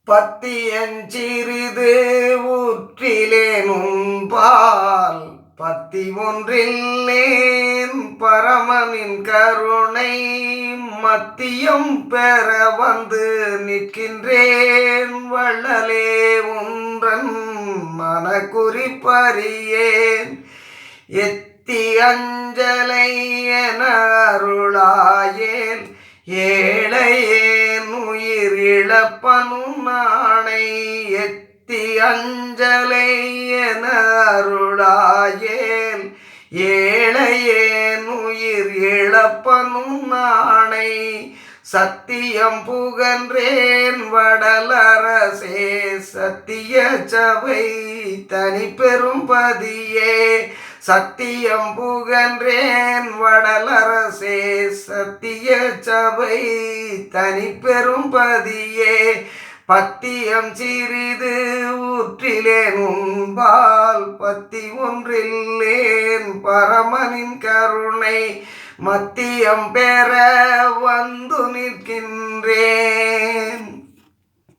பத்தியஞ்சிறிது ஊற்றிலேன் உன்பால் பத்தி ஒன்றில்லேன் பரமனின் கருணை மத்தியம் பெற வந்து நிற்கின்றேன் வள்ளலே ஒன்றன் மனக்குறிப்பறியேன் எத்தி அஞ்சலை என அருளாயேன் ஏழையேன் உயிர் இழப்பனும் நாணை எத்தி அஞ்சலை என அருளாயேன் ஏழையேன் உயிர் இழப்பனும் நாணை சத்தியம் புகன்றேன் வடலரசே சத்திய சபை தனி பெரும் பதியே சத்தியம் புகன்றேன் வடலரசே சத்திய சபை தனி பெரும் பதியே பத்தியம் சிறிது ஊற்றிலேன் உன்பால் பத்தி ஒன்றில்லேன் பரமனின் கருணை மத்தியம் பெற வந்து நிற்கின்றேன்.